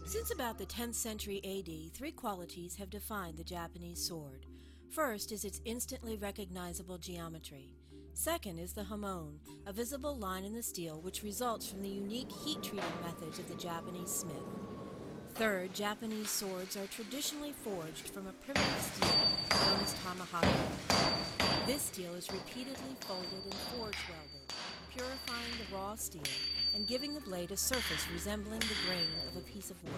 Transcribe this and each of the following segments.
Since about the 10th century AD, three qualities have defined the Japanese sword. First is its instantly recognizable geometry. Second is the hamon, a visible line in the steel which results from the unique heat-treating methods of the Japanese smith. Third, Japanese swords are traditionally forged from a primitive steel known as tomahawk. This steel is repeatedly folded and forge-welded, purifying the raw steel and giving the blade a surface resembling the grain of a piece of wood.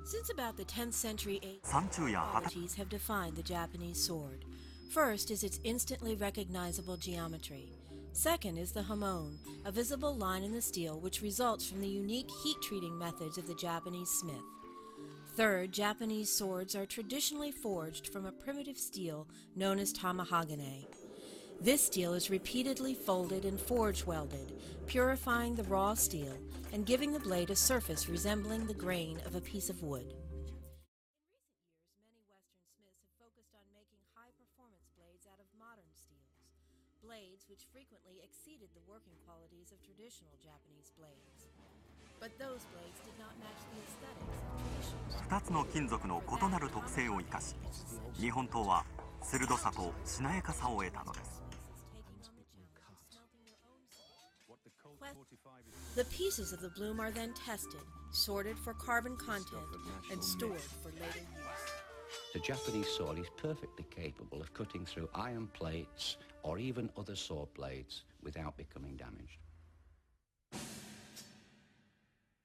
Since about the 10th century, eight qualities have defined the Japanese sword. First is its instantly recognizable geometry. Second is the hamon, a visible line in the steel which results from the unique heat-treating methods of the Japanese smith. Third, Japanese swords are traditionally forged from a primitive steel known as tamahagane. This steel is repeatedly folded and forge-welded, purifying the raw steel and giving the blade a surface resembling the grain of a piece of wood. In recent years, many Western smiths have focused on making high-performance blades out of modern steels, blades which frequently exceeded the working qualities of traditional Japanese blades. But those blades did not match the aesthetics of traditional. 2つの金属の異なる特性を生かし、日本刀は鋭さとしなやかさを得たのです。The pieces of the bloom are then tested, sorted for carbon content, and stored for later use. The Japanese sword is perfectly capable of cutting through iron plates or even other sword blades without becoming damaged.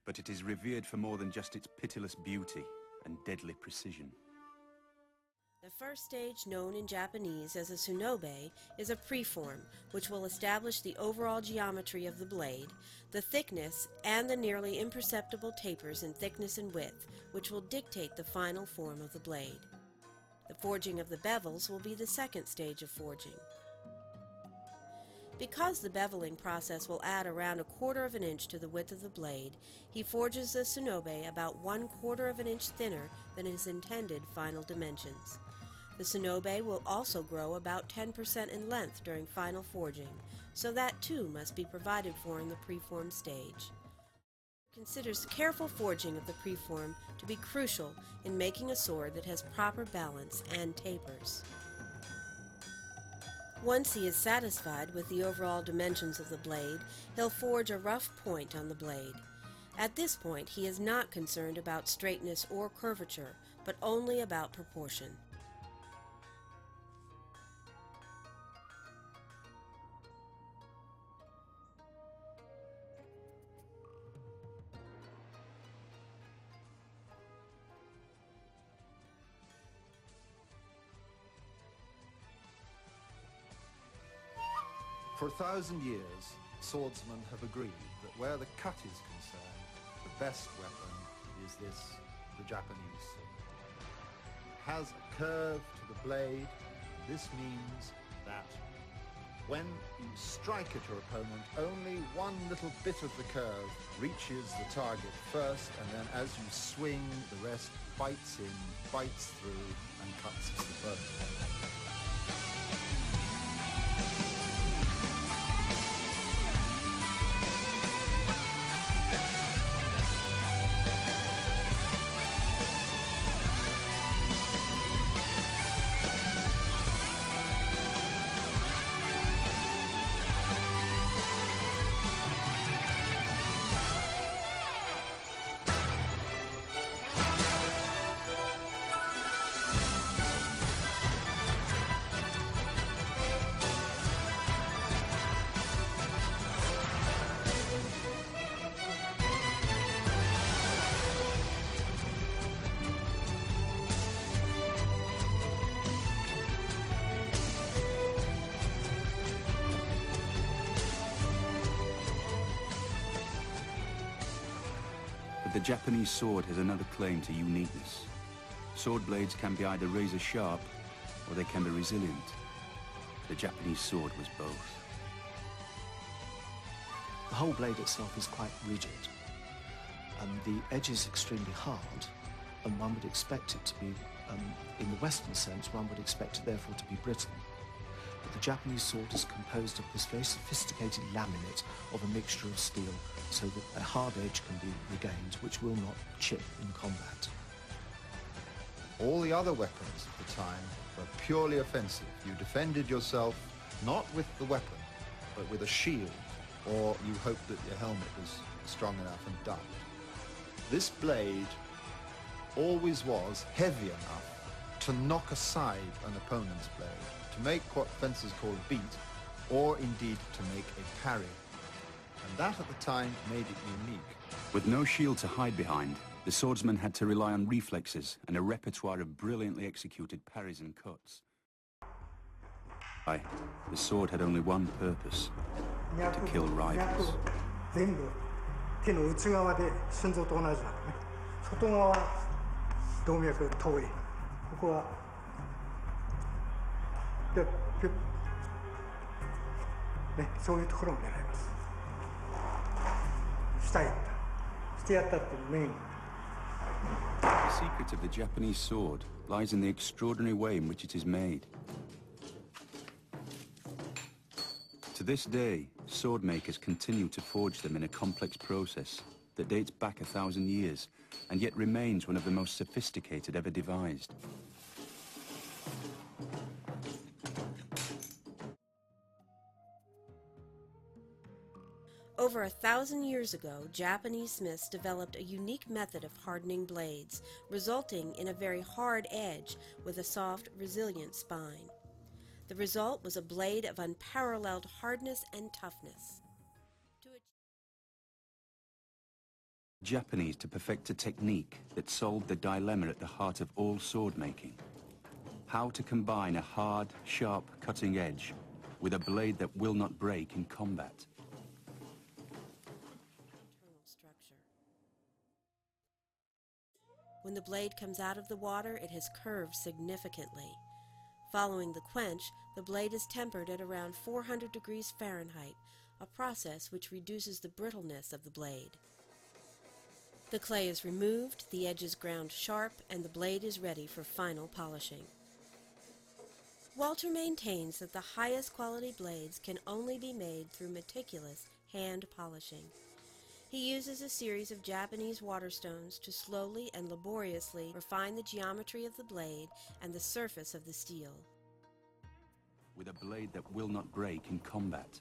But it is revered for more than just its pitiless beauty and deadly precision. The first stage, known in Japanese as a tsunobe, is a preform, which will establish the overall geometry of the blade, the thickness, and the nearly imperceptible tapers in thickness and width, which will dictate the final form of the blade. The forging of the bevels will be the second stage of forging. Because the beveling process will add around 1/4 of an inch to the width of the blade, he forges the tsunobe about 1/4 of an inch thinner than his intended final dimensions. The tsunobe will also grow about 10% in length during final forging, so that too must be provided for in the preform stage. He considers careful forging of the preform to be crucial in making a sword that has proper balance and tapers. Once he is satisfied with the overall dimensions of the blade, he'll forge a rough point on the blade. At this point, he is not concerned about straightness or curvature, but only about proportion. For 1,000 years, swordsmen have agreed that where the cut is concerned, the best weapon is this, the Japanese sword. It has a curve to the blade. This means that when you strike at your opponent, only one little bit of the curve reaches the target first, and then as you swing, the rest bites in, bites through, and cuts to the bone. But the Japanese sword has another claim to uniqueness. Sword blades can be either razor sharp or they can be resilient. The Japanese sword was both. The whole blade itself is quite rigid. The edge is extremely hard, and one would expect it to be, in the Western sense, one would expect it therefore to be brittle. But the Japanese sword is composed of this very sophisticated laminate of a mixture of steel, so that a hard edge can be regained, which will not chip in combat. All the other weapons of the time were purely offensive. You defended yourself not with the weapon, but with a shield, or you hoped that your helmet was strong enough and ducked. This blade always was heavy enough to knock aside an opponent's blade, to make what fencers call a beat, or indeed to make a parry. And that at the time made it unique. With no shield to hide behind, the swordsman had to rely on reflexes and a repertoire of brilliantly executed parries and cuts. The sword had only one purpose: to kill rivals. 全部手の内側で心臓と同じなのね。外側は動脈が遠い。ここはでピュッね、そういうところを狙います。してやったってメイン。 The secret of the Japanese sword lies in the extraordinary way in which it is made. To this day, sword makers continue to forge them in a complex process that dates back 1,000 years and yet remains one of the most sophisticated ever devised. Over 1,000 years ago, Japanese smiths developed a unique method of hardening blades, resulting in a very hard edge with a soft, resilient spine. The result was a blade of unparalleled hardness and toughness. Japanese to perfect a technique that solved the dilemma at the heart of all sword making: how to combine a hard, sharp, cutting edge with a blade that will not break in combat. When the blade comes out of the water, it has curved significantly. Following the quench, the blade is tempered at around 400 degrees Fahrenheit, a process which reduces the brittleness of the blade. The clay is removed, the edges ground sharp, and the blade is ready for final polishing. Walter maintains that the highest quality blades can only be made through meticulous hand polishing. He uses a series of Japanese waterstones to slowly and laboriously refine the geometry of the blade and the surface of the steel. With a blade that will not break in combat.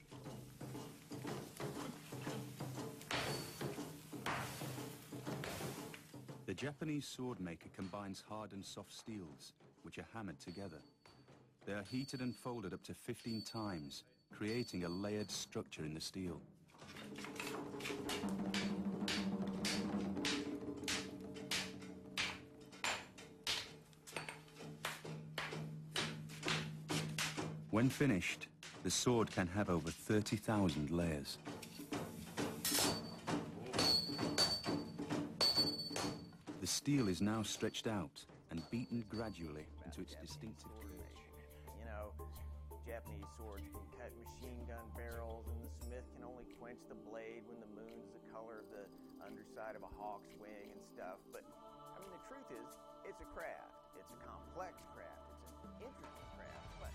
The Japanese sword maker combines hard and soft steels, which are hammered together. They are heated and folded up to 15 times, creating a layered structure in the steel. When finished, the sword can have over 30,000 layers. The steel is now stretched out and beaten gradually into its distinctive curve. You know, Japanese swords can cut machine gun barrels, and the smith can only quench the blade when the moon is the color of the underside of a hawk's wing and stuff. But, I mean, the truth is, it's a craft. It's a complex craft. It's an intricate craft. But